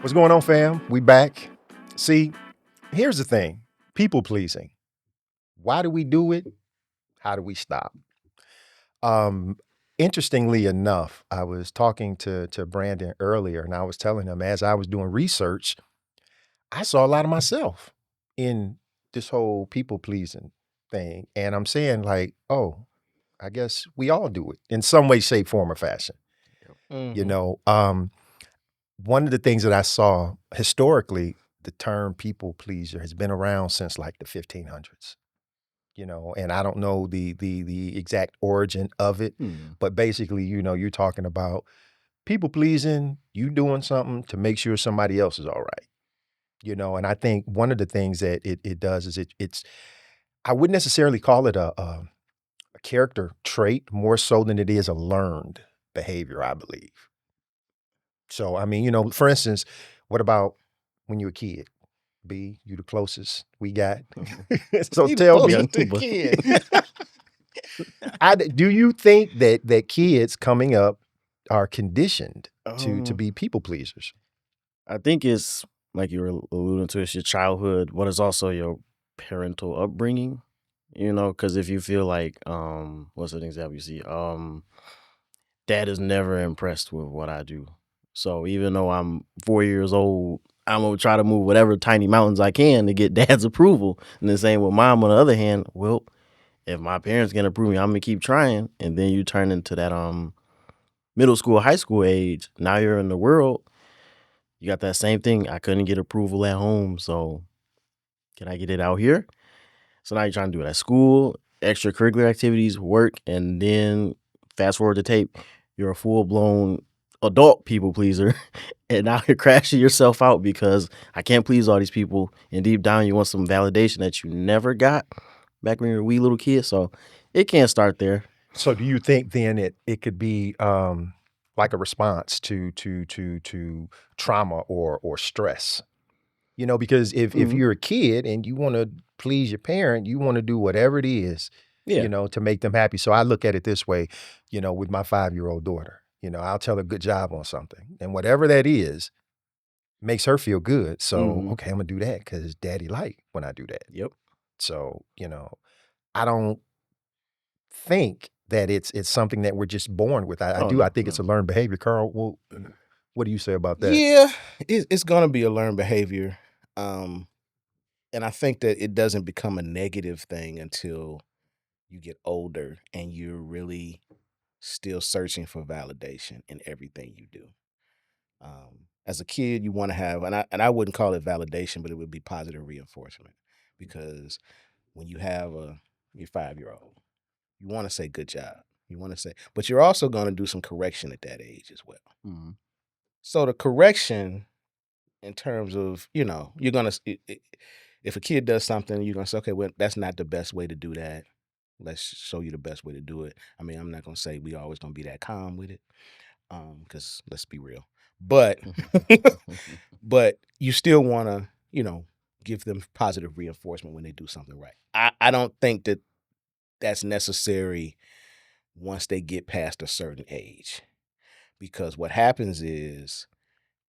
What's going on, fam? We back. See, here's the thing: people pleasing. Why do we do it? How do we stop? Um, Interestingly enough, I was talking to Brandon earlier, and I was telling him as I was doing research, I saw a lot of myself in this whole people pleasing thing, and I'm saying like, oh, I guess we all do it in some way, shape, form, or fashion. You Mhm. know, one of the things that I saw historically, the term people pleaser has been around since like the 1500s, and I don't know the exact origin of it, Mm. but basically, you're talking about people pleasing, you doing something to make sure somebody else is all right. And I think one of the things that it does is it's I wouldn't necessarily call it a character trait more so than it is a learned behavior, I believe. So I mean, for instance, what about when you're a kid? B, you the closest we got. Mhm. So He the tell closest me, to the kid. do you think that kids coming up are conditioned to Um, be people pleasers? I think it's like you were alluding to, it's your childhood, but it's also your parental upbringing. Because if you feel like, what's an example you see? Dad is never impressed with what I do. So even though I'm 4 years old, I'm gonna try to move whatever tiny mountains I can to get dad's approval. And the same with mom on the other hand. Well, if my parents can approve me, I'm gonna keep trying. And then you turn into that middle school, high school age. Now you're in the world. You got that same thing. I couldn't get approval at home, so can I get it out here? So now you're trying to do it at school, extracurricular activities, work, and then fast forward the tape, you're a full blown adult people pleaser, and now you're crashing yourself out because I can't please all these people, and deep down you want some validation that you never got back when you were a wee little kid. So it can't start there. So do you think then it could be like a response to trauma or stress? Because if Mhm. you're a kid and you want to please your parent, you want to do whatever it is, Yeah. to make them happy. So I look at it this way, with my 5-year-old daughter, I'll tell her good job on something. And whatever that is, makes her feel good. So, Hmm. okay, I'm gonna do that because daddy like when I do that. Yep. So, I don't think that it's something that we're just born with. I Oh do. I no, think it's a no. learned behavior. Carl, well, what do you say about that? Yeah, it's gonna be a learned behavior, um, and I think that it doesn't become a negative thing until you get older and you're really still searching for validation in everything you do. As a kid, you want to have, and I wouldn't call it validation, but it would be positive reinforcement because when you have your 5-year-old, you want to say good job, you want to say, but you're also going to do some correction at that age as well. Mhm. So the correction in terms of, you're gonna if a kid does something, you're gonna say, okay, well, that's not the best way to do that. Let's show you the best way to do it. I mean, I'm not gonna say we always gonna be that calm with it, because let's be real. But but you still wanna, give them positive reinforcement when they do something right. I don't think that that's necessary once they get past a certain age. Because what happens is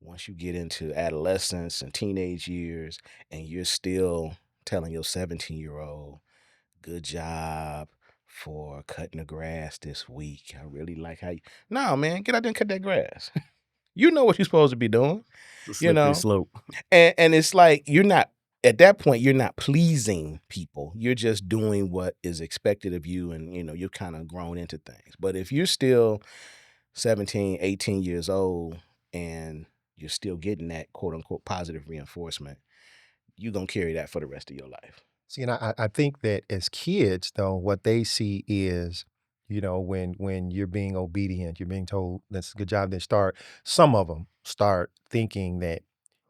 once you get into adolescence and teenage years and you're still telling your 17-year-old, good job for cutting the grass this week. I really like how you. No, man, get out there and cut that grass. You know what you're supposed to be doing, The you slippery know? slope. And it's like you're not at that point, you're not pleasing people. You're just doing what is expected of you and you're kind of grown into things. But if you're still 17, 18 years old and you're still getting that quote unquote positive reinforcement, you're gonna carry that for the rest of your life. See, and I think that as kids, though, what they see is, when you're being obedient, you're being told that's a good job. Some of them start thinking that,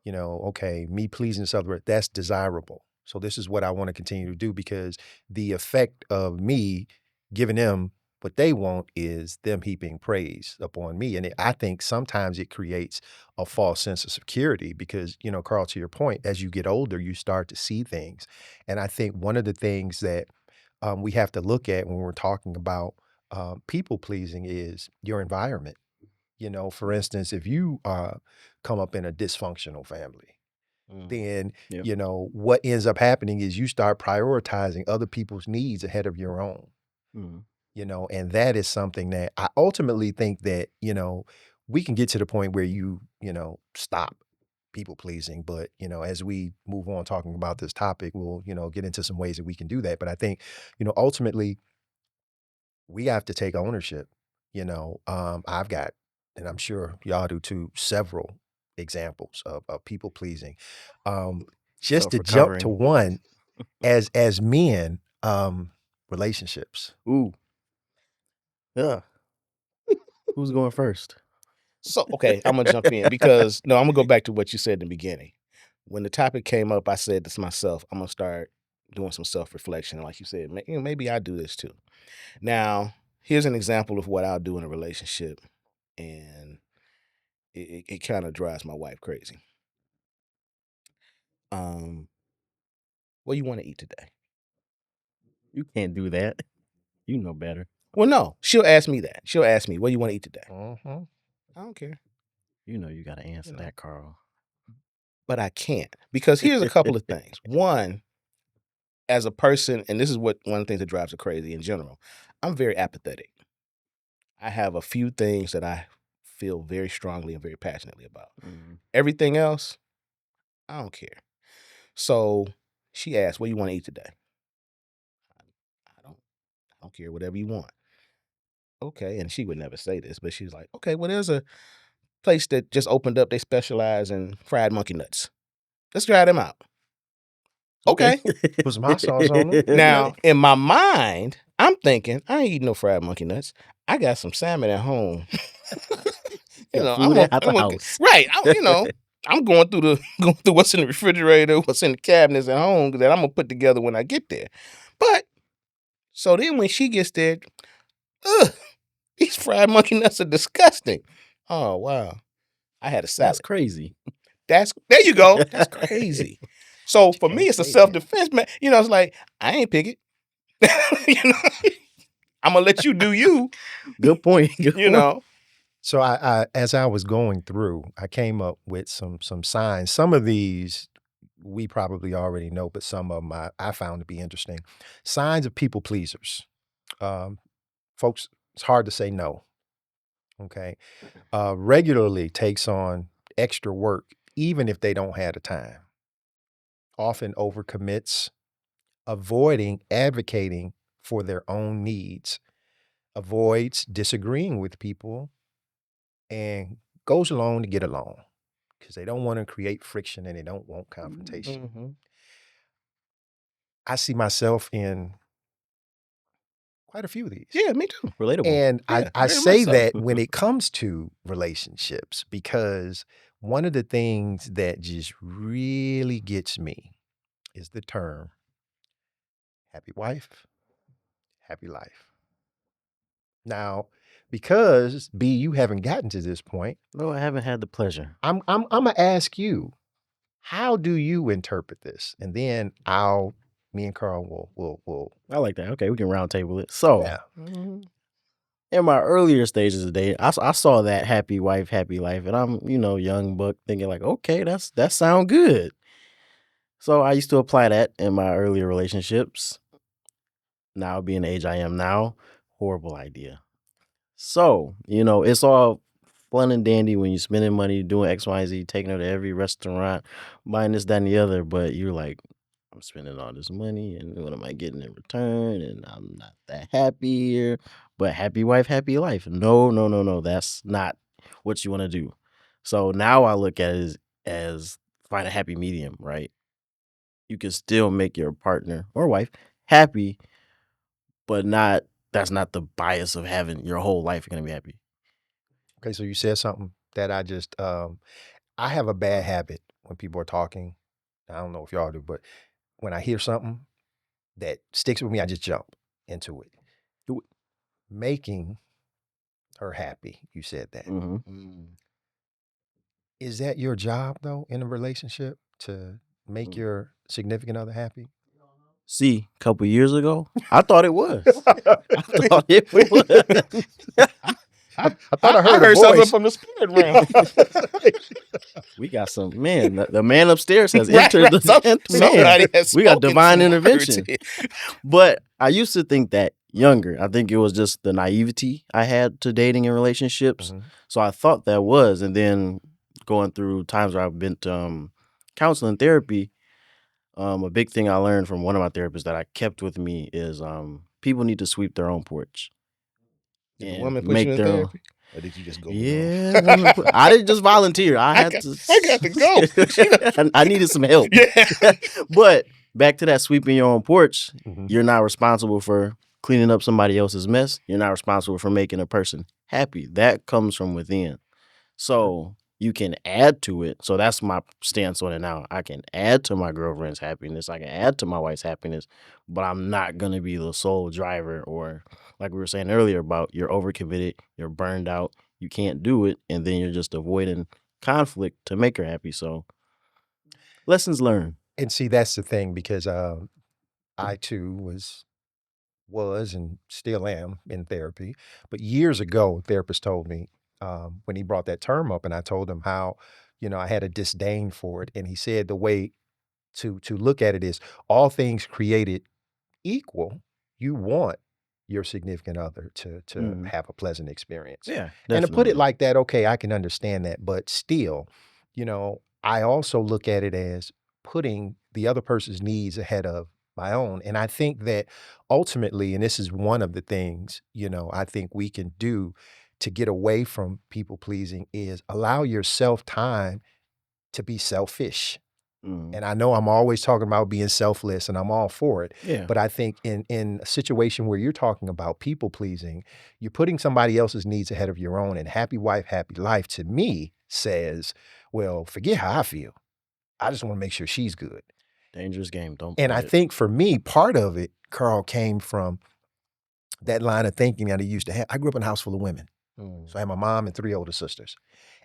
okay, me pleasing somebody, that's desirable. So this is what I want to continue to do because the effect of me giving them what they want is them heaping praise upon me. And I think sometimes it creates a false sense of security because, Carl, to your point, as you get older, you start to see things. And I think one of the things that we have to look at when we're talking about people pleasing is your environment. For instance, if you come up in a dysfunctional family, then, Yep. what ends up happening is you start prioritizing other people's needs ahead of your own. Mhm. And that is something that I ultimately think that, we can get to the point where stop people pleasing. But, as we move on talking about this topic, we'll, get into some ways that we can do that. But I think, ultimately, we have to take ownership. I've got, and I'm sure y'all do too, several examples of people pleasing. Just to jump to Self-recovering. one, as men, relationships. Ooh. Yeah. Who's going first? So, okay, I'm gonna jump in because I'm gonna go back to what you said in the beginning. When the topic came up, I said to myself, I'm gonna start doing some self-reflection. Like you said, maybe I do this too. Now, here's an example of what I'll do in a relationship, and it kind of drives my wife crazy. What do you want to eat today? You can't do that. You know better. Well, no, she'll ask me that. She'll ask me, what do you want to eat today? Mhm. I don't care. You know you got to answer know. that, Carl. But I can't because here's a couple of things. One, as a person, and this is one of the things that drives her crazy in general, I'm very apathetic. I have a few things that I feel very strongly and very passionately about. Mhm. Everything else, I don't care. So she asked, what do you want to eat today? I don't care, whatever you want. Okay. And she would never say this, but she's like, okay, well, there's a place that just opened up. They specialize in fried monkey nuts. Let's try them out. Okay. Put some hot sauce on them. Now, in my mind, I'm thinking, I ain't eating no fried monkey nuts. I got some salmon at home. Got food at the house. Right. I'm going through what's in the refrigerator, what's in the cabinets at home that I'm gonna put together when I get there. But so then when she gets there, ugh, these fried monkey nuts are disgusting. Oh wow. I had a salad. That's crazy. There you go. That's crazy. So for me, it's a say that. self-defense, man. It's like, I ain't pick it. I'm gonna let you do you. Good point. Good point. So I as I was going through, I came up with some signs. Some of these we probably already know, but some of them I found to be interesting. Signs of people pleasers. Folks, it's hard to say no. Okay. Regularly takes on extra work, even if they don't have the time. Often overcommits, avoiding advocating for their own needs, avoids disagreeing with people, and goes along to get along because they don't want to create friction and they don't want confrontation. Mhm. I see myself in quite a few of these. Yeah, me too. Relatable. And Yeah, I very much say so. that when it comes to relationships, because one of the things that just really gets me is the term happy wife, happy life. Now, because B, you haven't gotten to this point, No, I haven't had the pleasure. I'm gonna ask you, how do you interpret this? And then me and Carl will I like that. Okay, we can round table it. So, yeah. Mhm. in my earlier stages of dating, I saw that happy wife, happy life, and I'm, young buck thinking like, okay, that sound good. So I used to apply that in my earlier relationships. Now being the age I am now, horrible idea. So, it's all fun and dandy when you're spending money doing X, Y, and Z, taking her to every restaurant, buying this, that, and the other, but you're like, I'm spending all this money and what am I getting in return? And I'm not that happy here. But happy wife, happy life. No, no, no, no. That's not what you want to do. So now I look at it as find a happy medium, right? You can still make your partner or wife happy, but that's not the bias of having your whole life gonna be happy. Okay, so you said something that I have a bad habit when people are talking. I don't know if y'all do, but when I hear something that sticks with me, I just jump into it. Do it. Making her happy. You said that. Mm-hmm. Is that your job though in a relationship to make your significant other happy? See, a couple years ago, I thought it was. I thought it was. I thought I I heard a heard something voice. from the spirit realm. We got some man. The man upstairs has Right, entered right. the man. Somebody has We got spoken divine some words intervention. here. But I used to think that younger. I think it was just the naivety I had to dating and relationships. Mhm. So I thought that was, and then going through times where I've been to counseling therapy, a big thing I learned from one of my therapists that I kept with me is people need to sweep their own porch. Did the and woman put make you in their own. therapy? Or did you just go Yeah, woman I didn't just volunteer. I had got to to go. I needed some help. Yeah. But back to that sweeping your own porch, Mhm. you're not responsible for cleaning up somebody else's mess. You're not responsible for making a person happy. That comes from within. So you can add to it. So that's my stance on it now. I can add to my girlfriend's happiness. I can add to my wife's happiness, but I'm not going to be the sole driver, or like we were saying earlier about you're overcommitted, you're burned out, you can't do it, and then you're just avoiding conflict to make her happy. So lessons learned. And see, that's the thing, because I too was and still am in therapy. But years ago, a therapist told me, when he brought that term up, and I told him how, I had a disdain for it. And he said the way to look at it is, all things created equal, you want your significant other to Mhm. have a pleasant experience. Yeah. And to put it definitely. like that, okay, I can understand that. But still, I also look at it as putting the other person's needs ahead of my own. And I think that ultimately, and this is one of the things, I think we can do to get away from people pleasing, is allow yourself time to be selfish. Mhm. And I know I'm always talking about being selfless, and I'm all for it. Yeah. But I think in a situation where you're talking about people pleasing, you're putting somebody else's needs ahead of your own. And happy wife, happy life, to me, says, well, forget how I feel. I just want to make sure she's good. Dangerous game. Don't And play I it. think for me, part of it, Carl, came from that line of thinking that I used to have. I grew up in a house full of women. Mm. So I had my mom and 3 older sisters.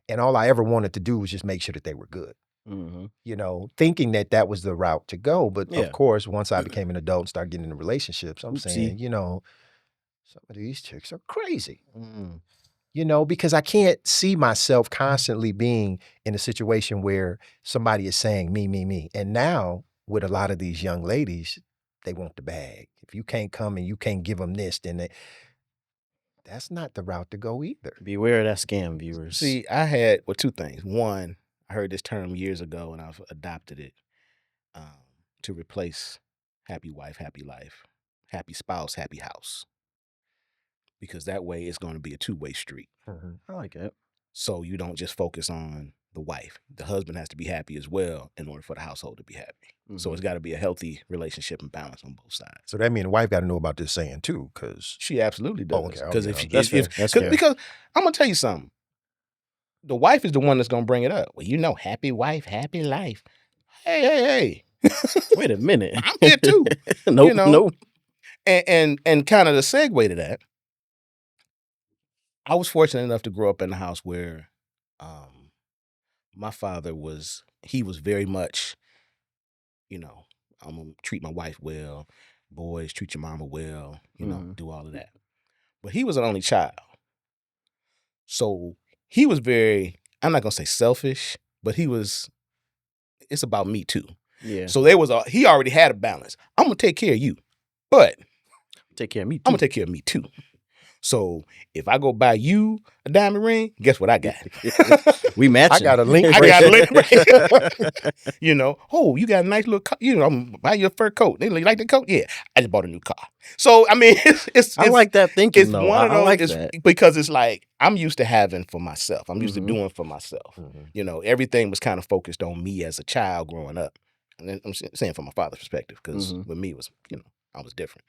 And all I ever wanted to do was just make sure that they were good. Mhm. Thinking that that was the route to go. But Yeah. of course, once I became an adult and started getting into relationships, I'm saying, Oopsie. some of these chicks are crazy, Mm. because I can't see myself constantly being in a situation where somebody is saying me, me, me. And now with a lot of these young ladies, they want the bag. If you can't come and you can't give them this, then that's not the route to go either. Beware of that scam, viewers. See, I had two things. One, I heard this term years ago, and I've adopted it to replace happy wife, happy life, happy spouse, happy house, because that way it's going to be a two-way street. Mhm. I like that. So you don't just focus on the wife. The husband has to be happy as well in order for the household to be happy. So Mhm. it's got to be a healthy relationship and balance on both sides. So that means the wife got to know about this saying too, because She absolutely does. Oh, okay, Because okay, if That's fair. That's fair. because I'm gonna tell you something, the wife is the one that's gonna bring it up. Well, happy wife, happy life. Hey. Wait a minute. I'm here too. Nope. know, Nope. And kind of the segue to that, I was fortunate enough to grow up in a house where my father was very much, I'm gonna treat my wife well, boys, treat your mama well, Mhm. do all of that. But he was an only child. So he was very, I'm not gonna say selfish, but it's about me too. Yeah. So he already had a balance. I'm gonna take care of you, but Take care of me too. I'm gonna take care of me too. So if I go buy you a diamond ring, guess what I got? We matching. I got a link. I got a link bracelet. Oh, you got a nice little coat. I'm gonna buy you a fur coat. They like the coat? Yeah, I just bought a new car. So I mean, it's I like that thinking it's though. one of I those. like it's that. because it's like I'm used to having for myself. I'm used to Mhm. doing for myself. Mhm. Everything was kind of focused on me as a child growing up. And then I'm saying from my father's perspective, because Mhm. with me it was, I was different.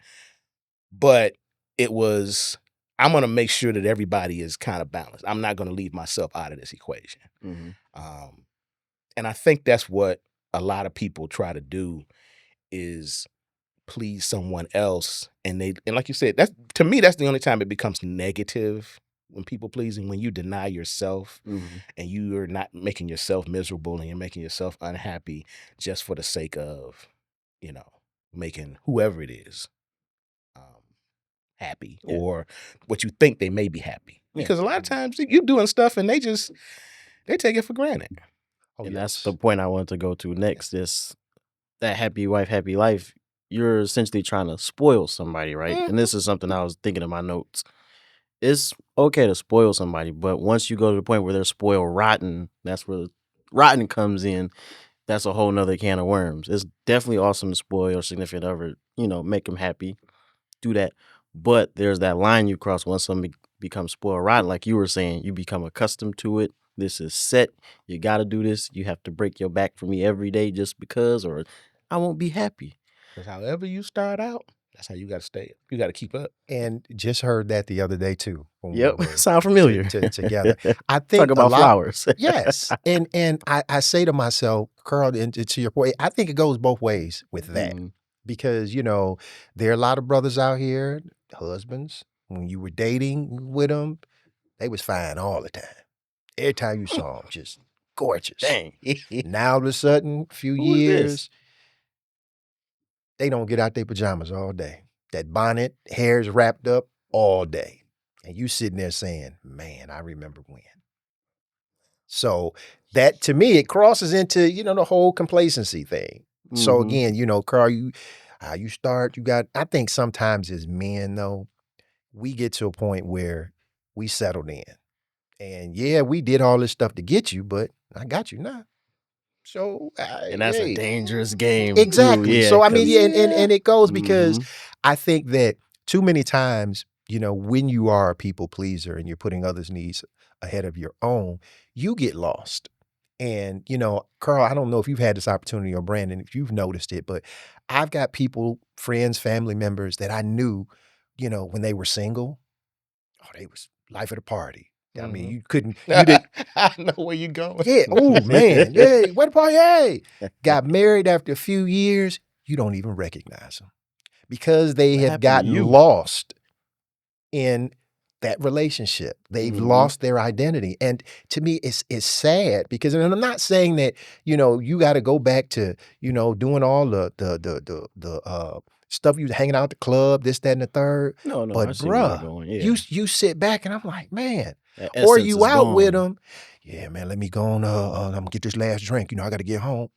But it was, I'm gonna make sure that everybody is kind of balanced. I'm not gonna leave myself out of this equation. Mhm. And I think that's what a lot of people try to do, is please someone else. And like you said, to me, that's the only time it becomes negative, when people pleasing, when you deny yourself Mhm. and you are not making yourself miserable and you're making yourself unhappy just for the sake of, making whoever it is happy, Yeah. or what you think they may be happy. Yeah. Because a lot of times you doing stuff and they take it for granted. Oh, And that's yes. the point I wanted to go to next. Is that happy wife, happy life? You're essentially trying to spoil somebody, right? Mhm. And this is something I was thinking in my notes. It's okay to spoil somebody, but once you go to the point where they're spoiled rotten, that's where rotten comes in. That's a whole nother can of worms. It's definitely awesome to spoil your significant other, make them happy, do that. But there's that line you cross once somebody becomes spoiled rotten. Like you were saying, you become accustomed to it. This is set. You got to do this. You have to break your back for me every day just because, or I won't be happy. Because however you start out, that's how you got to stay. You got to keep up. And just heard that the other day too when we Yep. were Sound familiar. together. I Talk think a about lot. flowers. Yes, and I say to myself, Carl, and to your point, I think it goes both ways with that Mhm. because there are a lot of brothers out here, husbands. When you were dating with them, they was fine all the time. Every time you saw them, just gorgeous. Dang. Now all of a sudden, a few Who is this? years, they don't get out their pajamas all day. That bonnet, hair's wrapped up all day. And you sitting there saying, man, I remember when. So that to me, it crosses into, the whole complacency thing. So Mhm. again, Carl, you start, I think sometimes as men though, we get to a point where we settled in. And yeah, we did all this stuff to get you, but I got you now. So And that's a hey. dangerous game too. Exactly. Yeah, So I mean, 'cause yeah, and it goes because Mhm. I think that too many times, when you are a people pleaser and you're putting others' needs ahead of your own, you get lost. And, Carl, I don't know if you've had this opportunity or Brandon, if you've noticed it, but I've got people, friends, family members that I knew, when they were single, oh, they was life of the party. I mean, Mhm. you did, I know where you're going. yeah, oh man, yeah, where the party, hey. Got married after a few years, you don't even recognize them because they What have happened to gotten you? lost in that relationship. They've Mhm. lost their identity. And to me, it's sad because, and I'm not saying that, you got to go back to, doing all the stuff you was hanging out at the club, this, that, and the third. No, I But see where you're bruh, going. Yeah. you sit back and I'm like, man, That or essence you is out with gone. them. Yeah, man, let me go on. I'm gonna get this last drink. I got to get home.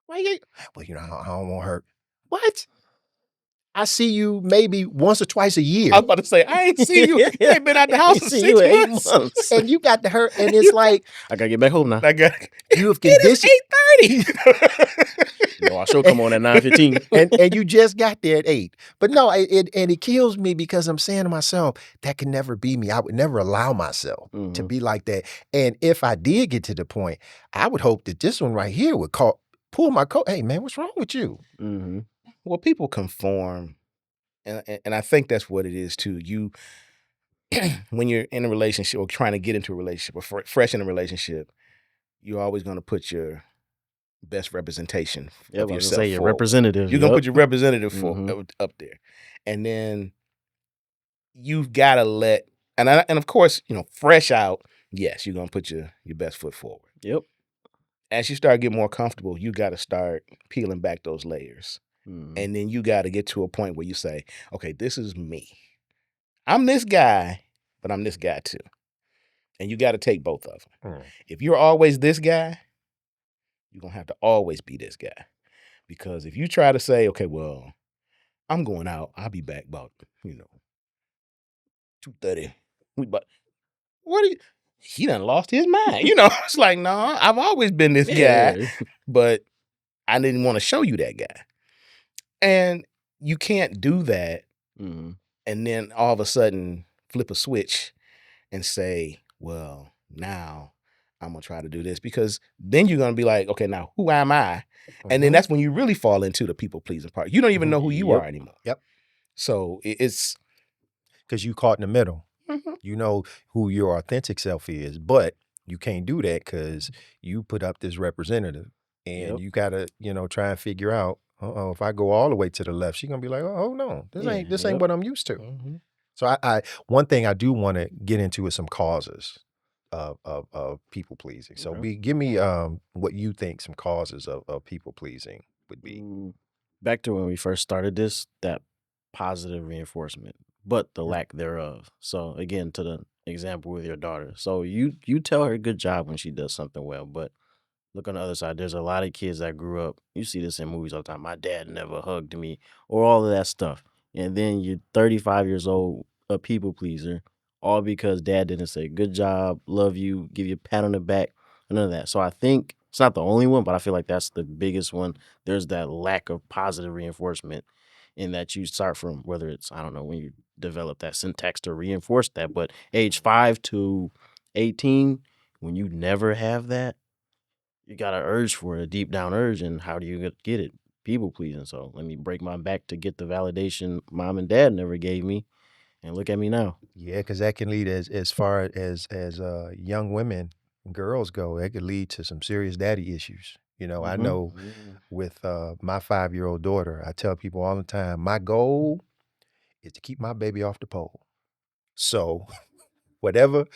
Why you? Well, I don't want her. What? I see you maybe once or twice a year. I was about to say, I ain't seen you. You ain't been out the house Ain't in seen 6 you in 8 months. months. And you got to her, and it's like I gotta get back home now. I got you have it is conditioned. 8:30. Our show come on at 9:15. and you just got there at 8. But no, it kills me because I'm saying to myself, that can never be me. I would never allow myself to Mhm. be like that. And if I did get to the point, I would hope that this one right here would pull my coat. Hey man, what's wrong with you? Mhm. Well, people conform, and I think that's what it is too. You, when you're in a relationship or trying to get into a relationship or fresh in a relationship, you're always going to put your best representation Yep, I of was gonna yourself say your forward. representative. You're gonna Yep. put your representative Mhm. up there, and then you've got to let and of course, fresh out. Yes, you're gonna put your best foot forward. Yep. As you start getting more comfortable, you got to start peeling back those layers, Mhm. and then you got to get to a point where you say, "Okay, this is me. I'm this guy, but I'm this guy too." And you got to take both of them. Mm. If you're always this guy, you're gonna have to always be this guy. Because if you try to say, okay, well, I'm going out, I'll be back about, 2:30. But what are you? He done lost his mind. It's like, no, I've always been this guy, Yeah. but I didn't want to show you that guy. And you can't do that Mhm. and then all of a sudden flip a switch and say, well, now I'm gonna try to do this because then you're gonna be like, okay, now who am I? And then Mhm. that's when you really fall into the people pleasing part. You don't even Mhm. know who you Yep. are anymore. Yep. So it's Because you caught in the middle. Mhm. You know who your authentic self is, but you can't do that because you put up this representative and Yep. you gotta, try and figure out, if I go all the way to the left, she's gonna be like, oh no, this Yeah. ain't Yep. what I'm used to. Mhm. So I one thing I do want to get into is some causes of people pleasing. So Okay. give me what you think some causes of people pleasing would be. Back to when we first started this, that positive reinforcement, but the lack thereof. So again, to the example with your daughter. So you tell her good job when she does something well, but look on the other side. There's a lot of kids that grew up. You see this in movies all the time. My dad never hugged me, or all of that stuff. And then you're 35 years old, a people pleaser, all because dad didn't say good job, love you, give you a pat on the back, none of that. So I think it's not the only one, but I feel like that's the biggest one. There's that lack of positive reinforcement in that you start from, whether it's, I don't know, when you develop that syntax to reinforce that, but age 5 to 18, when you never have that, you got an urge for it, a deep down urge, and how do you get it? People pleasing. So let me break my back to get the validation mom and dad never gave me, and look at me now. Yeah, because that can lead as far as young women, girls go. That could lead to some serious daddy issues. I Mm-hmm. know with my 5-year-old daughter, I tell people all the time, my goal is to keep my baby off the pole. So whatever,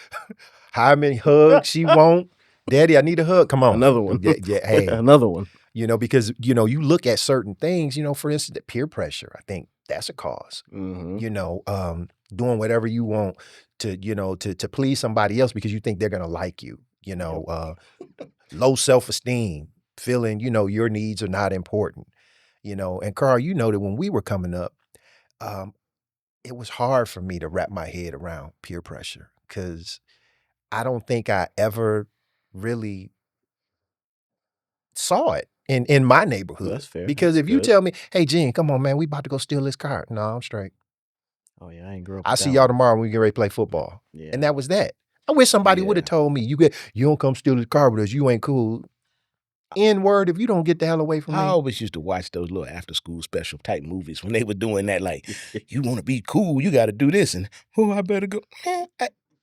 how many hugs she want, daddy, I need a hug. Come on, Another one. Yeah, hey, Another one. because you look at certain things. For instance, the peer pressure. I think that's a cause. Mm-hmm. Doing whatever you want to to please somebody else because you think they're gonna like you. Low self-esteem, feeling your needs are not important. And Carl, that when we were coming up, it was hard for me to wrap my head around peer pressure because I don't think I ever really saw it in my neighborhood. That's fair. Because That's if you good. tell me, hey, Gene, come on, man, we about to go steal this car. No, I'm straight. Oh yeah, I ain't grew up. I'll with see that y'all one. tomorrow when we get ready to play football. Yeah. And that was that. I wish somebody would have Yeah. told me, you don't come steal this car with us. You ain't cool. N-word, if you don't get the hell away from I me. always used to watch those little after school special type movies when they were doing that, like, you want to be cool, you got to do this, and I better go. Man,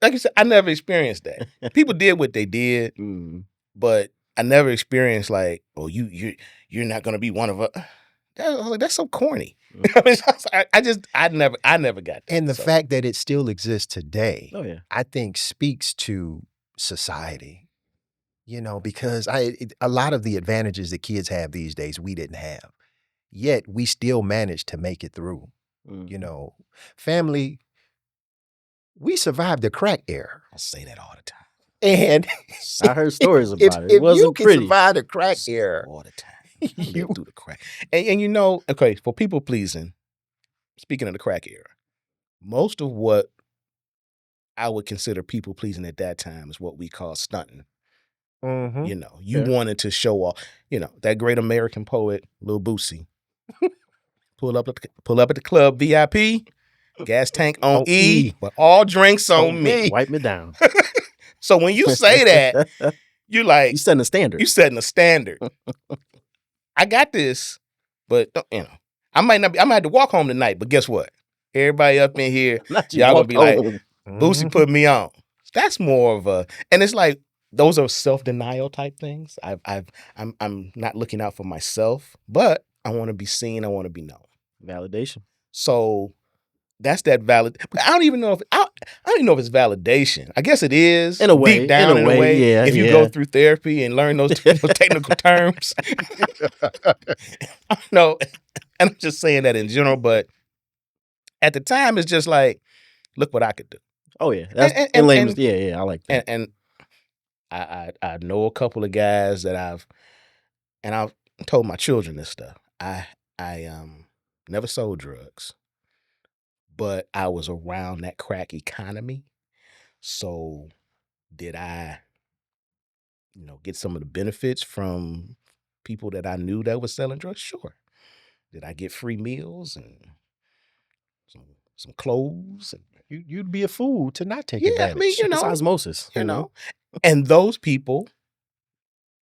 like you said, I never experienced that. People did what they did, Mm. but I never experienced like, oh, you're not gonna be one of us. That's so corny. I mean, I never got that. And the so. fact that it still exists today, Oh yeah. I think speaks to society. Because a lot of the advantages that kids have these days, we didn't have. Yet we still managed to make it through. Mm. Family, we survived the crack era. I say that all the time. And I heard stories about it. It if you wasn't can pretty. survive the crack era, All the time. I lived through the crack. And okay, for people pleasing, speaking of the crack era, most of what I would consider people pleasing at that time is what we call stunting. mhm. You Fair. wanted to show off. That great American poet, Lil Boosie. Pull up at the club VIP, gas tank on On E, E. but all drinks on On me. me. Wipe me down. So when you say that, you're like, You setting a standard. you setting a standard. I got this, but I might have to walk home tonight. But guess what? Everybody up in here, Not you y'all gonna walked be like, home. Boosie Mhm. put me on. That's more of a, and it's like those are self-denial type things. I'm not looking out for myself, but I want to be seen. I want to be known. Validation. So that's that valid. But I don't even know if it's validation. I guess it is In a way, deep down. In a way, yeah, if you yeah. go through therapy and learn those technical terms. No, and I'm just saying that in general. But at the time, it's just like, look what I could do. Oh yeah, that's And- in and- layman's. and- Yeah, I like that. And I know a couple of guys that I've told my children this stuff. I never sold drugs, but I was around that crack economy. So did I, get some of the benefits from people that I knew that was selling drugs? Sure. Did I get free meals and some clothes? And, You'd be a fool to not take yeah, advantage. I mean, It's osmosis. And those people,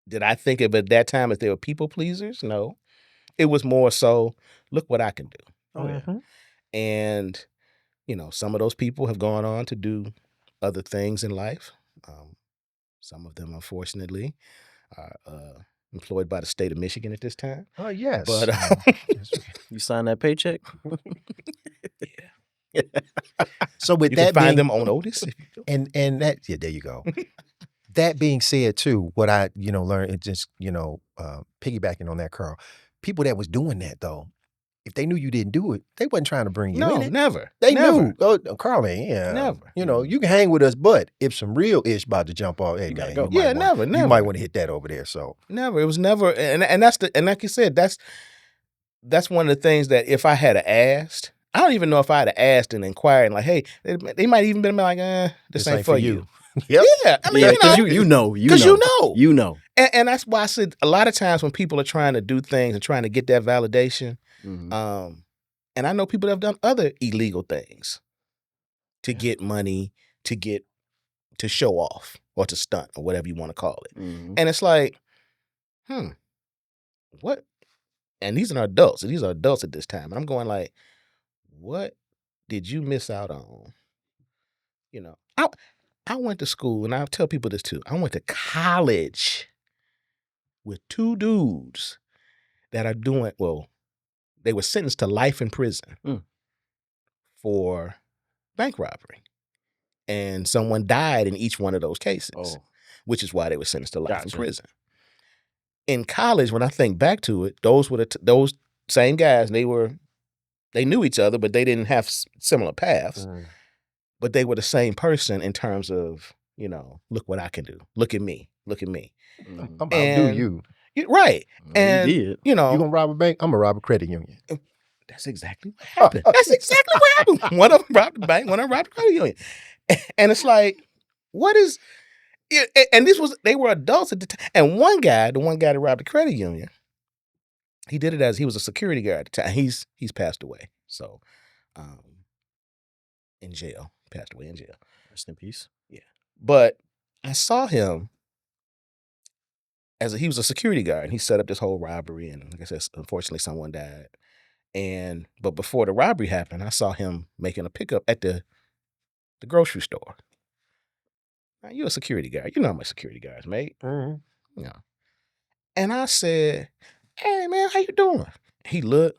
did I think of at that time as they were people pleasers? No. It was more so, look what I can do. Oh yeah. Mhm. And, some of those people have gone on to do other things in life. Some of them, unfortunately, are employed by the state of Michigan at this time. Oh, yes. But You sign that paycheck. so with you that can find being, them on Otis. If you do. and that, yeah, there you go. That being said, too, what I learned, it just piggybacking on that, Carl, people that was doing that though, if they knew you didn't do it, they wasn't trying to bring you in No, it. never. They Never. knew. Oh, Carly, yeah. Never. You know, you can hang with us, but if some real ish about to jump off, hey You gotta man, go. you might Yeah, wanna, never, you never. might want to hit that over there. So Never. It was never, and that's and like you said, that's one of the things that if I had asked, I don't even know if I had asked and inquired, like, hey, they might even been like, this ain't for you. Yep. Yeah, I mean, Yeah, you know, because you know, because you know. and that's why I said a lot of times when people are trying to do things and trying to get that validation, Mhm. and I know people that have done other illegal things to Yeah. get money, to show off or to stunt or whatever you want to call it. Mhm. And it's like, what? And these are adults. And these are adults at this time. And I'm going like, what did you miss out on? You know, I went to school, and I tell people this too. I went to college with two dudes that are doing, well, they were sentenced to life in prison for bank robbery. And someone died in each one of those cases, Oh, which is why they were sentenced to life in Gotcha. prison. In college, when I think back to it, those were those same guys. They knew each other, but they didn't have similar paths. But they were the same person in terms of, you know, look what I can do. Look at me. Look at me. I'm Mhm. about to do you. Right. Well, And, you did. you know, You gonna rob a bank? I'm gonna rob a credit union. that's exactly what happened. That's exactly what happened. One of them robbed the bank, one of them robbed the credit union. And it's like, what is, and they were adults at the time. And the one guy that robbed the credit union, he did it as he was a security guard at the time. He's passed away. So, in jail, passed away in jail. Rest in peace. Yeah. But I saw him he was a security guard, and he set up this whole robbery. And like I said, unfortunately, someone died. But before the robbery happened, I saw him making a pickup at the grocery store. Now, you're a security guard. You know how much security guards make. Mhm. You know. And I said, hey, man, how you doing? He looked,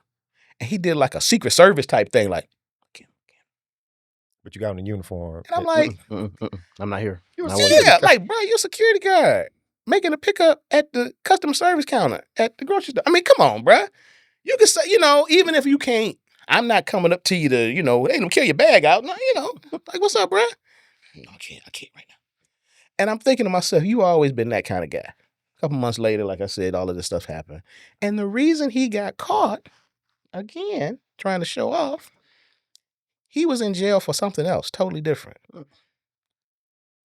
and he did like a Secret Service type thing, like, But you got on a uniform. and I'm like, I'm not here. You a Not security one- yeah, like, bro, you're a security guard making a pickup at the customer service counter at the grocery store. I mean, come on, bro. You can say, you know, even if you can't, I'm not coming up to you to, you know, ain't gonna carry your bag out. No, you know, like, what's up, bro? No, I can't right now. And I'm thinking to myself, you always been that kind of guy. A couple months later, like I said, all of this stuff happened. And the reason he got caught, again, trying to show off, he was in jail for something else, totally different.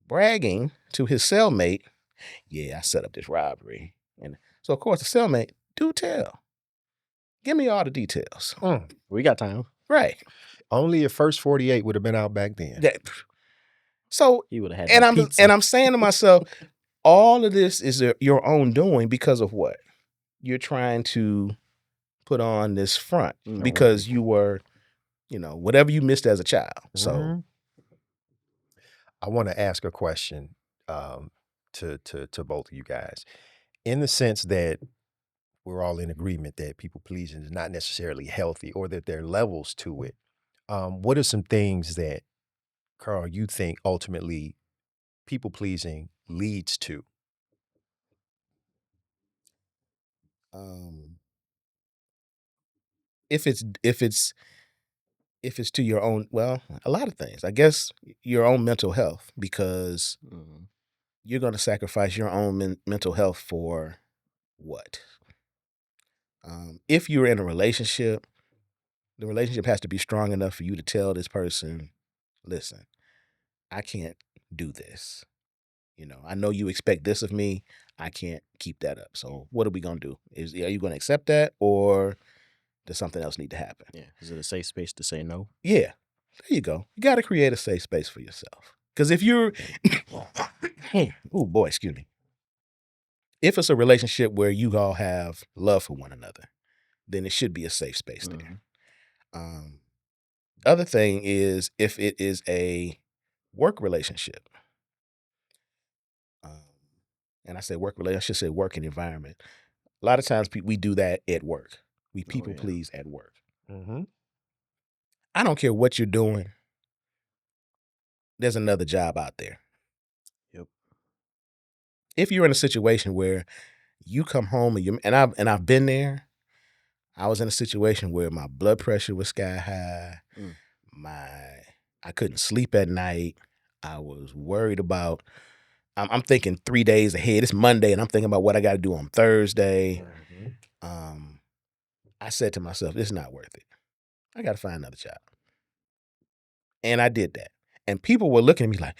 Bragging to his cellmate, yeah, I set up this robbery. And so, of course, the cellmate, do tell. Give me all the details. We got time. Right. Only if First 48 would have been out back then. So, He would have had and that pizza. I'm saying to myself, all of this is your own doing because of what? You're trying to put on this front because you were, you know, whatever you missed as a child. So, Mhm. I want to ask a question to both of you guys, in the sense that we're all in agreement that people pleasing is not necessarily healthy, or that there are levels to it. What are some things that, Carl, you think ultimately people pleasing leads to? if it's to your own, well, a lot of things. I guess your own mental health, because Mhm. you're going to sacrifice your own mental health for what? If you're in a relationship, the relationship has to be strong enough for you to tell this person, listen, I can't do this. You know, I know you expect this of me. I can't keep that up. So what are we going to do? Are you going to accept that, or does something else need to happen? Yeah. Is it a safe space to say no? Yeah, there you go. You got to create a safe space for yourself. Because if you're, oh boy, excuse me. If it's a relationship where you all have love for one another, then it should be a safe space there. Other thing is if it is a work relationship, and I say work relationship, I should say working environment. A lot of times we do that at work. We people yeah. please at work. Mm-hmm. I don't care what you're doing. There's another job out there. Yep. If you're in a situation where you come home and I've been there, I was in a situation where my blood pressure was sky high. Mm. I couldn't sleep at night. I was worried about. I'm thinking 3 days ahead. It's Monday, and I'm thinking about what I got to do on Thursday. I said to myself, "It's not worth it. I got to find another job." And I did that. And people were looking at me like,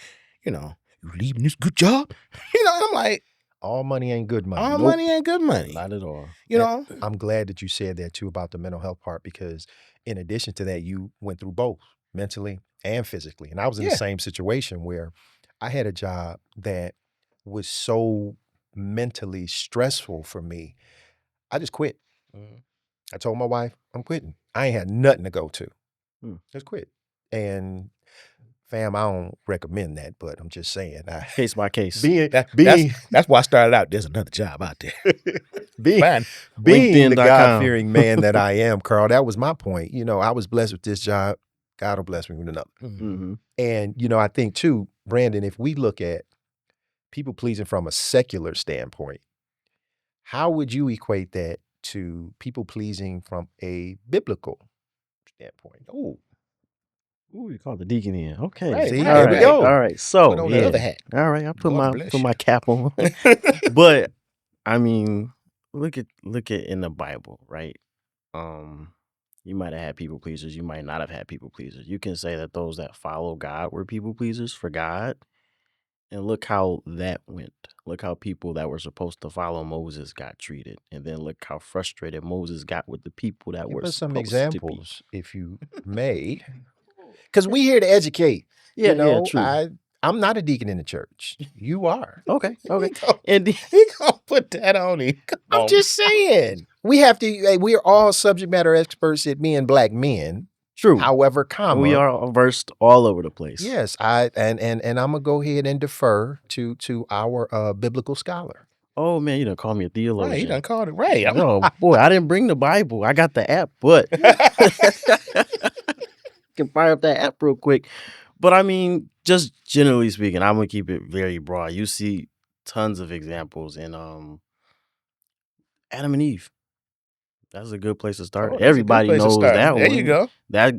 you leaving this good job? And I'm like, All money ain't good money. all Nope. money ain't good money. Not at all. You And know? I'm glad that you said that too about the mental health part, because in addition to that, you went through both mentally and physically. And I was in the Yeah. same situation where I had a job that was so mentally stressful for me. I just quit. I told my wife, I'm quitting. I ain't had nothing to go to. Just quit. And fam, I don't recommend that, but I'm just saying. Case by case. That's why I started out. There's another job out there. being Fine. the LinkedIn.com. God-fearing man that I am, Carl, that was my point. I was blessed with this job. God will bless me with another. Mhm. And, I think too, Brandon, if we look at people pleasing from a secular standpoint, how would you equate that to people pleasing from a biblical standpoint? Ooh, Ooh, you called the deacon in. Okay. Right, See, right. there All we right. go. All right. So put on the other hat. All right. I put God bless you. my cap on. But I mean, look at in the Bible, right? You might have had people pleasers. You might not have had people pleasers. You can say that those that follow God were people pleasers for God. And look how that went. Look how people that were supposed to follow Moses got treated. And then look how frustrated Moses got with the people that Give were us some supposed to be. examples, if you may. Because we here to educate. Yeah, true. I'm not a deacon in the church. You are. Okay. He And gonna put that on him. Come I'm on. just saying. We're all subject matter experts at being black men. true. However, comma. We are versed all over the place. Yes, and I'm gonna go ahead and defer to our biblical scholar. Oh man, you done call me a Right, he theologian. done called it right. No, boy, I didn't bring the Bible. I got the app, but can fire up that app real quick. But I mean, just generally speaking, I'm gonna keep it very broad. You see tons of examples in Adam and Eve. That's a good place to start. Oh, that's a good Everybody place to knows start. that There one. you go. That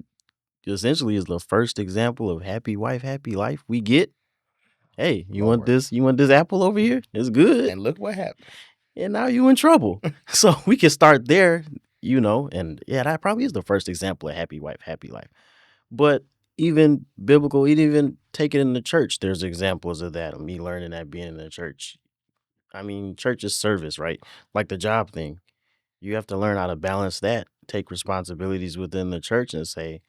essentially is the first example of happy wife, happy life we get. Hey, you want Lord. this? You want this apple over here? It's good. And look what happened. And now you in trouble. So we can start there, and yeah, that probably is the first example of happy wife, happy life. But even biblical, even take it in the church, there's examples of that, of me learning that being in the church. I mean, church is service, right? Like the job thing. You have to learn how to balance that, take responsibilities within the church and say,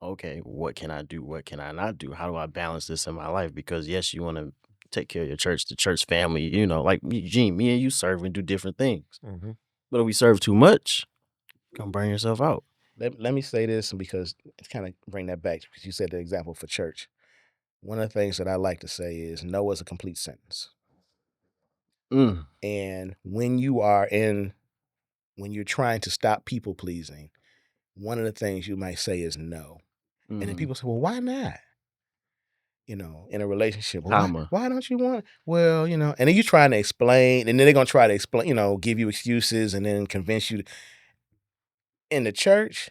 okay, what can I do? What can I not do? How do I balance this in my life? Because yes, you want to take care of your church, the church family, like Eugene, me and you serve and do different things. Mhm. But if we serve too much, you're gonna burn yourself out. Let me say this because it's kind of bring that back because you said the example for church. One of the things that I like to say is no is a complete sentence. Mm. And when you're trying to stop people pleasing, one of the things you might say is no. And then Mhm. people say, well, why not? In a relationship, Comma. why don't you want? Well, and then you're trying to explain, and then they're gonna try to explain, give you excuses, and then convince you. In the church,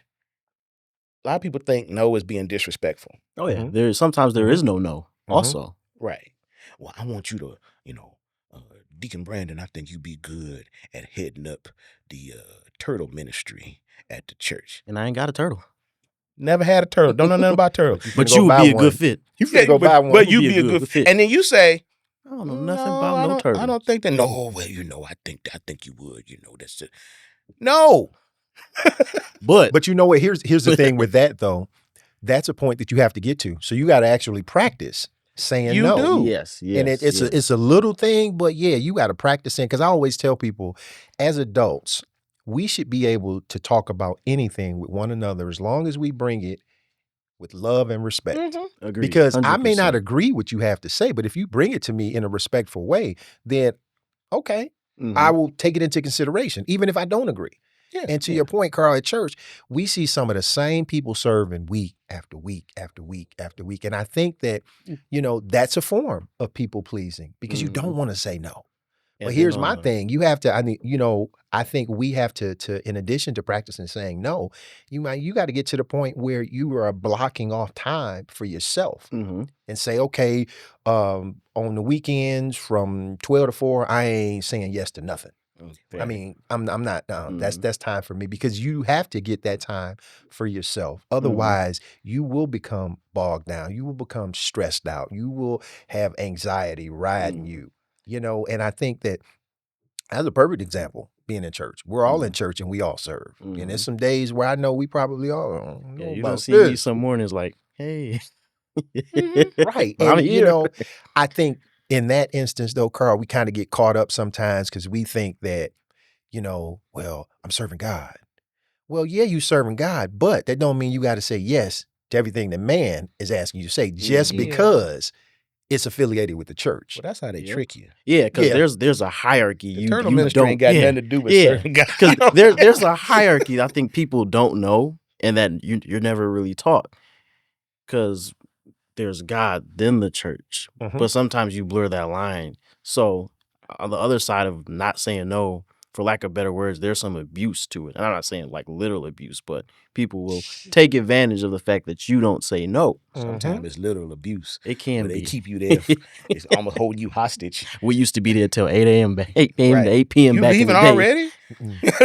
a lot of people think no is being disrespectful. Oh yeah, Mhm. sometimes there is no. Mhm. Also, Right. Well, I want you to, Deacon Brandon, I think you'd be good at heading up the turtle ministry at the church. and I ain't got a turtle, Never had a turtle. Don't know nothing about turtles. but finna go you would buy be a one. good fit. You finna go buy one. But you'd be a good fit. And then you say, I don't know nothing "No, about I no don't- turtle. I don't think that. No, well, I think you would. That's it. No. But But you know what? Here's the thing with that though. That's a point that you have to get to. So you got to actually practice saying You no. do. yes, And it's a little thing, but yeah, you got to practice saying. Because I always tell people, as adults, we should be able to talk about anything with one another as long as we bring it with love and respect. Mhm. agreed. Because I may not 100%. agree what you have to say, but if you bring it to me in a respectful way, then okay, Mhm. I will take it into consideration, even if I don't agree. Yeah, And to yeah. your point, Carl, at church, we see some of the same people serving week after week after week after week. And I think that, that's a form of people pleasing because you don't want to say no. But And then here's on my the thing. You have to, I mean, I think we have to, in addition to practicing saying no, you got to get to the point where you are blocking off time for yourself Mhm. and say, okay, on the weekends from 12 to 4, I ain't saying yes to nothing. I Fair. mean, I'm not, Mhm. that's time for me, because you have to get that time for yourself. Mhm. Otherwise, you will become bogged down. You will become stressed out. You will have anxiety riding Mhm. you, and I think that as a perfect example, being in church, we're all in Mhm. church and we all serve. And there's Mhm. some days where I know we probably all don't Yeah, know you done about see me this. some mornings like, "Hey, Right. I'm And, here." I think in that instance, though, Carl, we kind of get caught up sometimes because we think that, well, I'm serving God. Well, yeah, you serving God, but that don't mean you got to say yes to everything that man is asking you to say just Mhm. Yeah. because it's affiliated with the church. Well, that's how they Yep. trick you. Yeah, because Yeah. there's a hierarchy. The You turtle you ministry don't ain't got yeah, nothing to do with yeah, serving God. because there's a hierarchy I think people don't know and that you're never really taught. Because there's God, then the church. Mhm. But sometimes you blur that line. So on the other side of not saying no, for lack of better words, there's some abuse to it. And I'm not saying like literal abuse, but people will take advantage of the fact that you don't say no. Sometimes it's literal abuse. It Where can they be. keep you there. It's almost holding you hostage. We used to be there till 8 a.m. 8 a.m. to Right. 8 p.m. You back in leaving the day. already?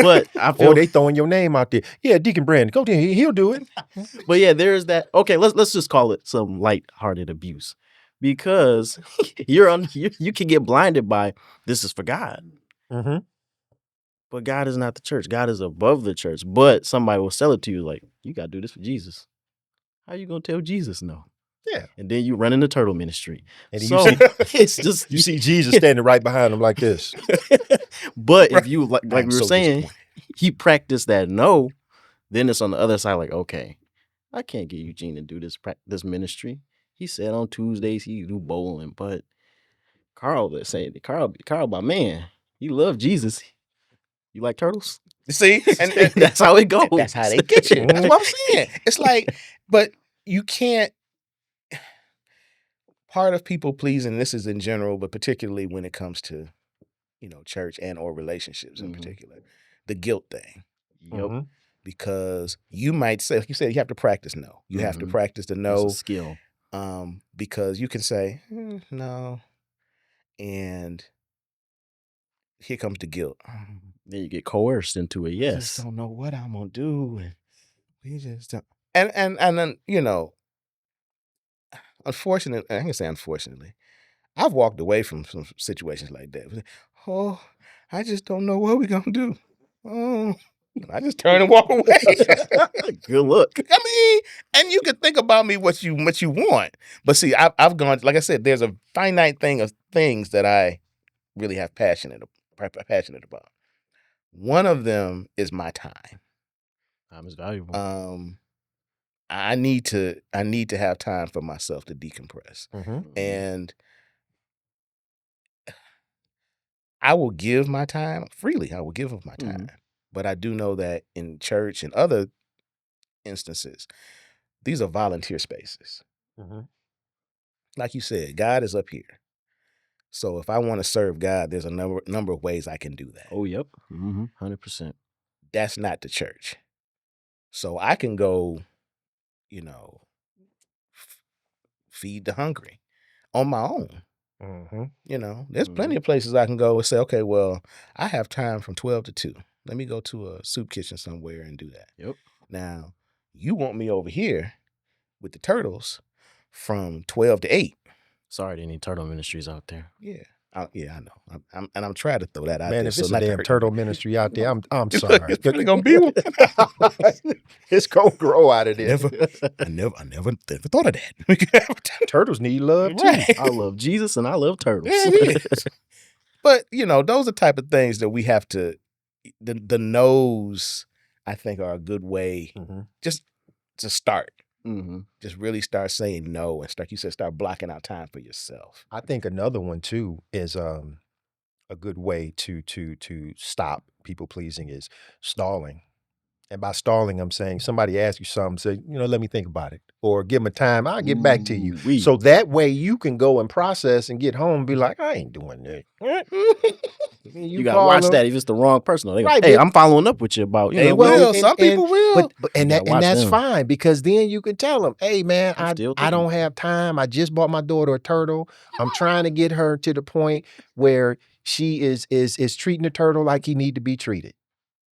But I Or feel they throwing your name out there. Yeah, Deacon Brandon, go there. He'll do it. but yeah, there's that. Okay, let's just call it some lighthearted abuse. Because you can get blinded by this is for God. Mm-hmm. But God is not the church. God is above the church. But somebody will sell it to you like, you got to do this for Jesus. How you going to tell Jesus no? Yeah. And then you run in the turtle ministry. And So you it's just, you see Jesus standing right behind him like this. but Right. if you, like I am we were so saying, disappointed. you practice that no, then it's on the other side like, okay, I can't get Eugene to do this ministry. He said on Tuesdays he do bowling, but Carl, let's say Carl, my man, he love Jesus. You like turtles? See? And That's how it goes. that's how they get you. That's Mhm. what I'm saying. It's like, but you can't. Part of people pleasing, this is in general, but particularly when it comes to, church and or relationships in Mhm. particular, the guilt thing. Yep. Mhm. Because you might say, like you said, you have to practice no. You have to Mhm. practice the It's a no, skill. because you can say no, and here comes the guilt. Then you get coerced into a I just yes. don't know what I'm gonna do, and we just don't. And then unfortunately, I can say unfortunately, I've walked away from some situations like that. Oh, I just don't know what we're gonna do. Oh, I just turn and walk away. Good luck. I mean, and you can think about me what you want, but see, I've gone, like I said, there's a finite thing of things that I really have passionate about. One of them is my time. Time is valuable. I need to have time for myself to decompress, Mhm. and I will give my time freely. I will give of my time, but I do know that in church and other instances, these are volunteer spaces. Mhm. Like you said, God is up here. So if I want to serve God, there's a number of ways I can do that. Oh, yep. 100%. That's not the church. So I can go, feed the hungry on my own. Mhm. There's plenty of places I can go and say, okay, well, I have time from 12 to 2. Let me go to a soup kitchen somewhere and do that. Yep. Now, you want me over here with the turtles from 12 to 8. Sorry to any turtle ministries out there. Yeah. I know. I'm trying to throw that out Man, there. if So it's a not to damn hurt turtle nobody. ministry out there, I'm It's sorry. probably gonna be one. It's gonna grow out of there. I never thought of that. We could have a turtle. Turtles need love too. Right. I love Jesus and I love turtles. Yeah, it is. But those are type of things that we have to. The no's, I think, are a good way Mhm. just to start. Mm-hmm. Just really start saying no and start. You said start blocking out time for yourself. I think another one too is a good way to stop people pleasing is stalling And by stalling, I'm saying somebody asks you something, say, let me think about it. Or give them a time, I'll get back to you. Ooh-wee. So that way you can go and process and get home and be like, I ain't doing that. And You gotta call watch them. that if it's the wrong person. They go, Right, hey, but I'm following up with you about, They well, will. and- Some and- people will. but You gotta watch that's them. fine, because then you can tell them, hey man, I'm still I don't have time. I just bought my daughter a turtle. I'm trying to get her to the point where she is treating the turtle like he need to be treated.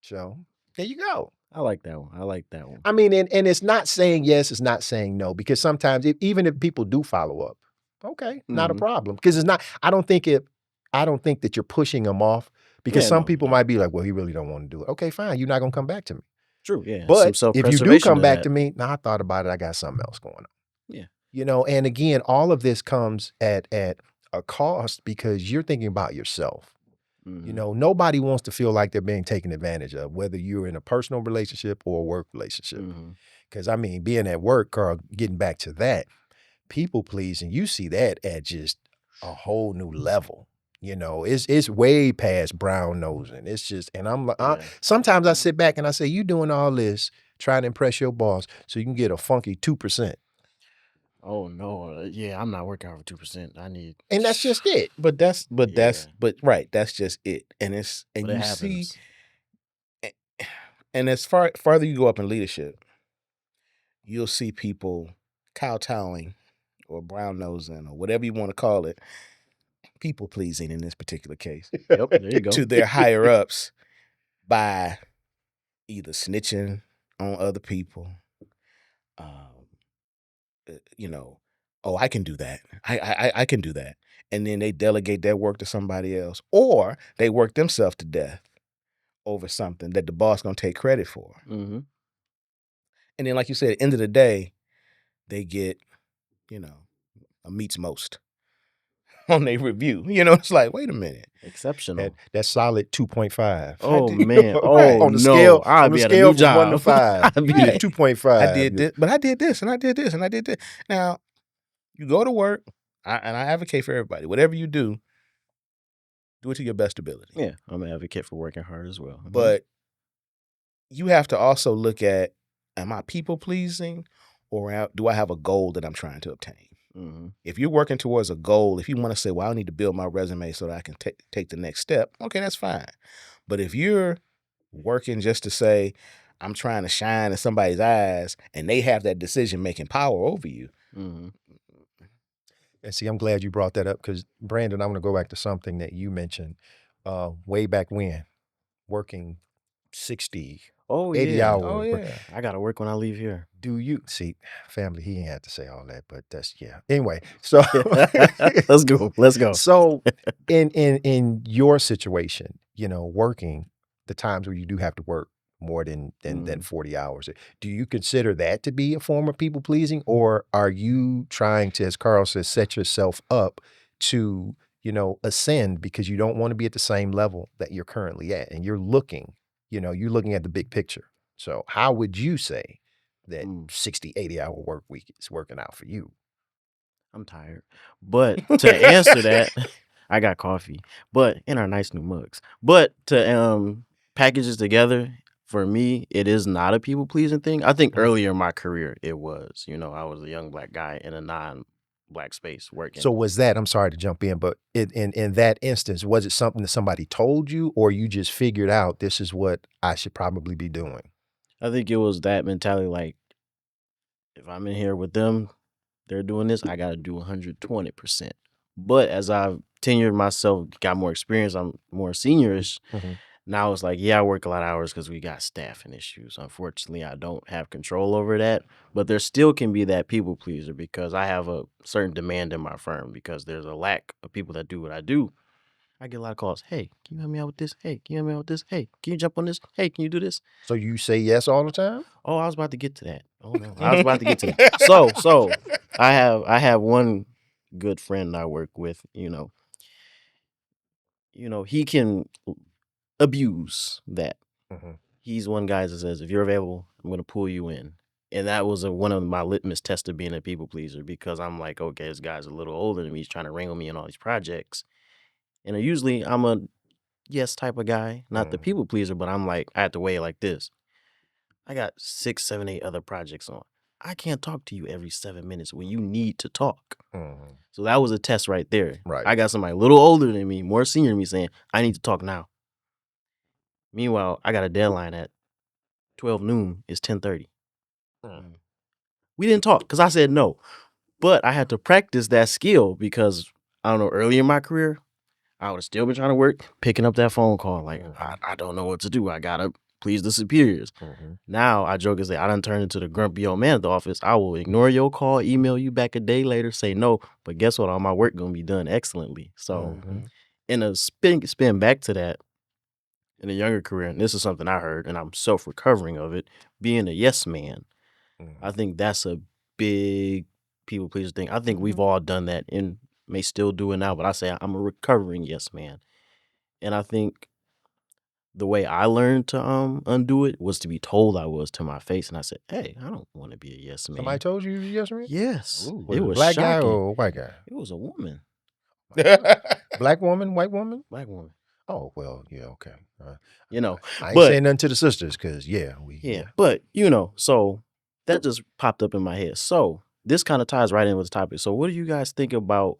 So there you go. I like that one. I like that one. I mean, and it's not saying yes, it's not saying no, because sometimes even if people do follow up, okay, not a Mhm. problem. Because it's not, I don't think that you're pushing them off, because Yeah, some no, people no. might be like, well, he really don't want to do it. Okay, fine. You're not going to come back to me. True, yeah. But Some if you do self-preservation come to back that. to me, now I thought about it, I got something else going on. Yeah. And again, all of this comes at a cost, because you're thinking about yourself. Mhm. Nobody wants to feel like they're being taken advantage of, whether you're in a personal relationship or a work relationship. Mhm. Because, I mean, being at work, Carl, getting back to that, people pleasing, you see that at just a whole new level. It's way past brown nosing. It's just, and I'm like, Yeah. sometimes I sit back and I say, you doing all this trying to impress your boss so you can get a funky 2%. Oh no. Yeah, I'm not working out for 2%. I need And that's just it. But Yeah. right. That's just it. And but it you happens. see, and as farther you go up in leadership, you'll see people kowtowing or brown nosing or whatever you want to call it, people pleasing in this particular case, Yep, there you go. to their higher ups by either snitching on other people, oh, I can do that. I can do that. And then they delegate their work to somebody else, or they work themselves to death over something that the boss gonna take credit for. Mm-hmm. And then, like you said, at the end of the day, they get, a meets most on their review. It's like, wait a minute. Exceptional. That's solid 2.5. Oh did- man. Right. Oh On the no. scale, I'd on the be at a scale new from 1 to job. 5, I'd be you Right. get 2.5. I did this, but I did this, and I did this, and I did this. Now, you go to work, and I advocate for everybody. Whatever you do it to your best ability. Yeah, I'm an advocate for working hard as well. But you have to also look at, am I people pleasing, or do I have a goal that I'm trying to obtain? Mhm. If you're working towards a goal, if you want to say, well, I need to build my resume so that I can take the next step, okay, that's fine. But if you're working just to say, I'm trying to shine in somebody's eyes, and they have that decision-making power over you. Mhm. And see, I'm glad you brought that up, because, Brandon, I'm going to go back to something that you mentioned way back when, working 60, Oh 80 yeah. hours. Oh, but yeah. I gotta work when I leave here. do you see, family, he ain't had to say all that, but that's, yeah. Anyway, so Let's go. Let's go. so in your situation, working, the times where you do have to work more than 40 hours, do you consider that to be a form of people pleasing, or are you trying to, as Carl says, set yourself up to, ascend, because you don't want to be at the same level that you're currently at, and you're looking at the big picture? So how would you say that 60, 80 hour work week is working out for you? I'm tired. But to answer that, I got coffee. But in our nice new mugs. But to package this together, for me, it is not a people pleasing thing. I think earlier in my career it was. I was a young black guy in a non-black space working. So was that, I'm sorry to jump in, but in that instance, was it something that somebody told you, or you just figured out this is what I should probably be doing? I think it was that mentality, like, if I'm in here with them, they're doing this, I got to do 120%. But as I've tenured myself, got more experience, I'm more seniorish. Mhm. Now it's like, yeah, I work a lot of hours because we got staffing issues. Unfortunately, I don't have control over that. But there still can be that people pleaser, because I have a certain demand in my firm, because there's a lack of people that do what I do. I get a lot of calls. Hey, can you help me out with this? Hey, can you help me out with this? Hey, can you jump on this? Hey, can you do this? So you say yes all the time? Oh, I was about to get to that. Oh no, I was about to get to that. So I have one good friend I work with. He can abuse that. Mhm. He's one guy that says, if you're available, I'm going to pull you in. And that was one of my litmus tests of being a people pleaser, because I'm like, okay, this guy's a little older than me. He's trying to wrangle me in all these projects. And usually I'm a yes type of guy, not the people pleaser, but I'm like, I have to weigh it like this. I got 6, 7, 8 other projects on. I can't talk to you every 7 minutes when you need to talk. Mhm. So that was a test right there. Right. I got somebody a little older than me, more senior than me saying, I need to talk now. Meanwhile, I got a deadline at 12 noon. It's 10:30. Mm. We didn't talk because I said no. But I had to practice that skill because, I don't know, early in my career, I would have still been trying to work, picking up that phone call. Like, I don't know what to do. I got to please the superiors. Mhm. Now, I joke and say, I done turned into the grumpy old man at the office. I will ignore your call, email you back a day later, say no. But guess what? All my work going to be done excellently. So, Mhm. in a spin back to that, in a younger career, and this is something I heard, and I'm self-recovering of it, being a yes man. I Mhm. think that's a big people pleaser thing. I think we've all done that and may still do it now, but I say I'm a recovering yes man. And I think the way I learned to undo it was to be told I was to my face, and I said, "Hey, I don't want to be a yes man." Somebody told you yes man? Yes, Ooh. Was it it a was black guy shocking. or a white guy? It was a woman, Black woman, white woman? black woman. Oh, well, yeah, okay. You know, I ain't but saying nothing to the sisters because, yeah, but so that just popped up in my head. So this kind of ties right in with the topic. So what do you guys think about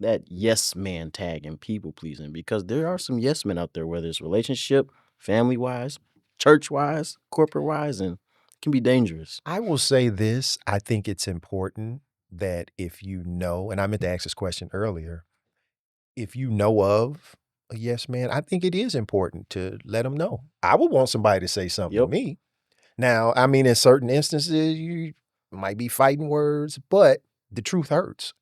that yes man tag and people pleasing? Because there are some yes men out there, whether it's relationship, family wise, church wise, corporate wise, and it can be dangerous. I will say this. I think it's important that if you know, and I meant to ask this question earlier, if you know of a yes man, I think it is important to let them know. I would want somebody to say something to Yep. me. Now, I mean, in certain instances, you might be fighting words, but the truth hurts.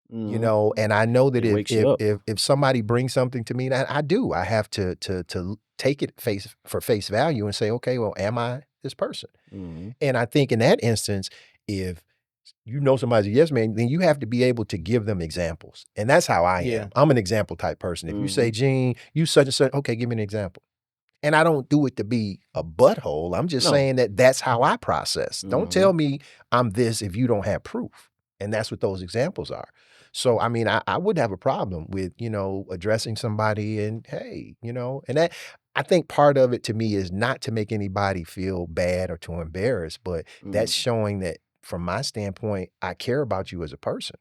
And I know that It if wakes you if up. if somebody brings something to me, and I do, I have to take it face value and say, okay, well, am I this person? Mhm. And I think in that instance, if you know somebody's a yes man, then you have to be able to give them examples. And that's how I Yeah. am. I'm an example type person. If you say, Mhm. Gene, you such and such, okay, give me an example. And I don't do it to be a butthole. I'm just No. saying that that's how I process. Don't Mhm. tell me I'm this if you don't have proof. And that's what those examples are. So, I mean, I wouldn't have a problem with, addressing somebody and, hey, and that I think part of it to me is not to make anybody feel bad or to embarrass, but that's Mhm. showing that from my standpoint, I care about you as a person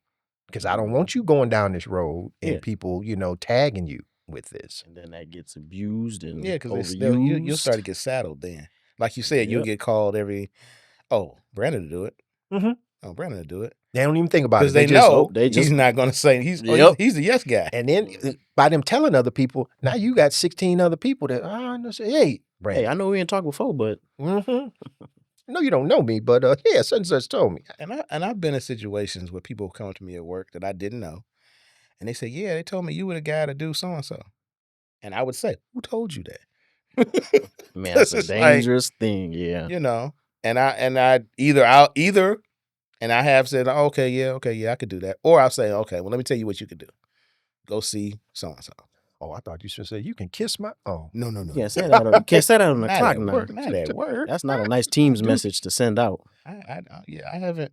because I don't Mhm. want you going down this road Yeah. and people, tagging you with this. And then that gets abused and Yeah, because you'll start to overused. get saddled then. Like you said, you'll Yep. get called Brandon will do it. Mhm. Oh, Brandon will do it. They don't even think about Because it. they They just, know oh, They he's just not going to say, Yep. he's the yes guy. and then by them telling other people, now you got 16 other people that, no, say, hey, Hey, Brandon. I know we ain't talked before, but No, you don't know me, but yeah, such and such told me. And I've been in situations where people come to me at work that I didn't know. And they say, yeah, they told me you were the guy to do so-and-so. And I would say, who told you that? man, that's 'Cause a it's like, dangerous thing. Yeah. and I either and I have said, okay, yeah, I could do that. Or I'll say, okay, well, let me tell you what you could do. Go see so-and-so. Oh, I thought you should say, you can kiss my, oh. No. You can't say that. You can't say that on the Not clock at now. work. Not at work. That's not a nice Teams Dude. message to send out. I haven't.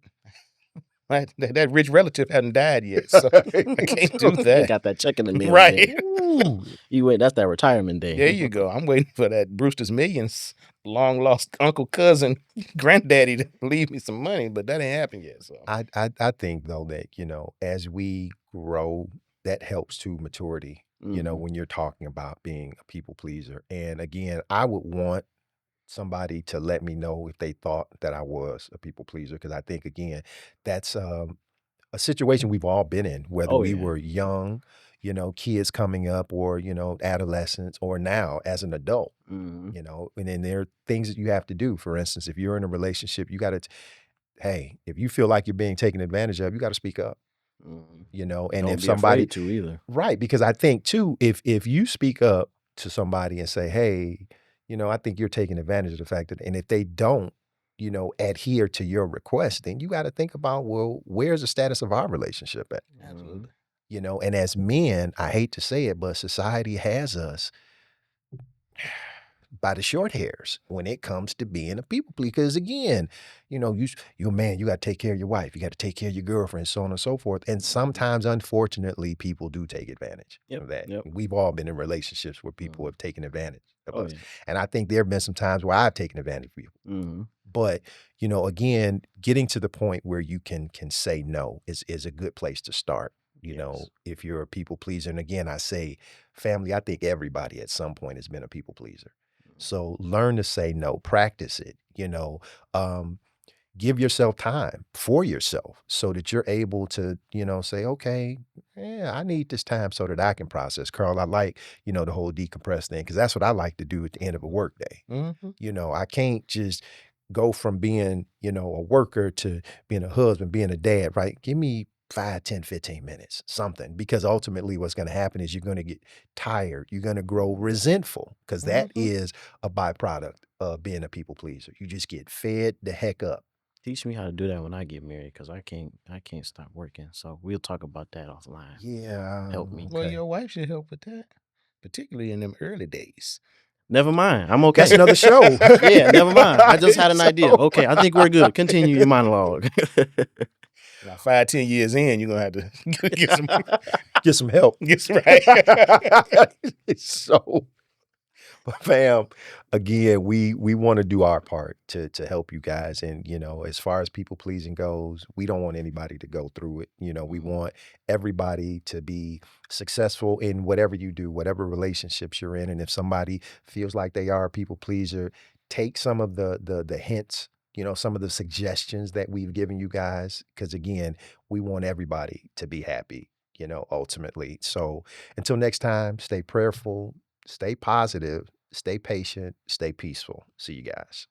That rich relative hadn't died yet, so I can't do They that. got that check in the mail. Right. Ooh. You wait. That's that retirement day. There you go. I'm waiting for that Brewster's Millions long lost uncle, cousin, granddaddy to leave me some money, but that ain't happened yet. So I think though that, as we grow, that helps to maturity, Mhm. when you're talking about being a people pleaser. And again, I would want somebody to let me know if they thought that I was a people pleaser. Cause I think again, that's a situation we've all been in, whether Oh we yeah. were young, kids coming up or, adolescents or now as an adult, Mhm. and then there are things that you have to do. For instance, if you're in a relationship, you got to, hey, if you feel like you're being taken advantage of, you got to speak up, Mhm. and Don't if be somebody, afraid to either. right, because I think too, if you speak up to somebody and say, hey, I think you're taking advantage of the fact that, and if they don't, adhere to your request, then you got to think about, well, where's the status of our relationship at? absolutely. And as men, I hate to say it, but society has us by the short hairs when it comes to being a people pleaser. Because again, you're a man, you got to take care of your wife, you got to take care of your girlfriend, so on and so forth. And sometimes, unfortunately, people do take advantage Yep. of that. Yep. We've all been in relationships where people Mhm. have taken advantage of Oh us. yeah. And I think there have been some times where I've taken advantage of people. Hmm. But, again, getting to the point where you can say no is a good place to start. Yes. If you're a people pleaser. And again, I say family, I think everybody at some point has been a people pleaser. So learn to say no, practice it, um, give yourself time for yourself so that you're able to, say, okay, yeah, I need this time so that I can process. Carl, I like, the whole decompress thing, because that's what I like to do at the end of a work day. Mhm. I can't just go from being, a worker to being a husband, being a dad, right? Give me 5, 10, 15 minutes, something, because ultimately what's going to happen is you're going to get tired. You're going to grow resentful, because that Mhm. is a byproduct of being a people pleaser. You just get fed the heck up. Teach me how to do that when I get married, because I can't stop working. So we'll talk about that offline. Yeah. Help me. Well, Okay. your wife should help with that, particularly in them early days. Never mind. I'm That's okay. another show. Yeah, never mind. I just had an idea. So- Okay, I think we're good. Continue your monologue. Now, 5, 10 years in, you're gonna have to get some. Get some help. Get some right. So, but fam, again, we want to do our part to help you guys. And, as far as people pleasing goes, we don't want anybody to go through it. We want everybody to be successful in whatever you do, whatever relationships you're in. And if somebody feels like they are a people pleaser, take some of the hints, some of the suggestions that we've given you guys, because again, we want everybody to be happy, ultimately. So until next time, stay prayerful, stay positive, stay patient, stay peaceful. See you guys.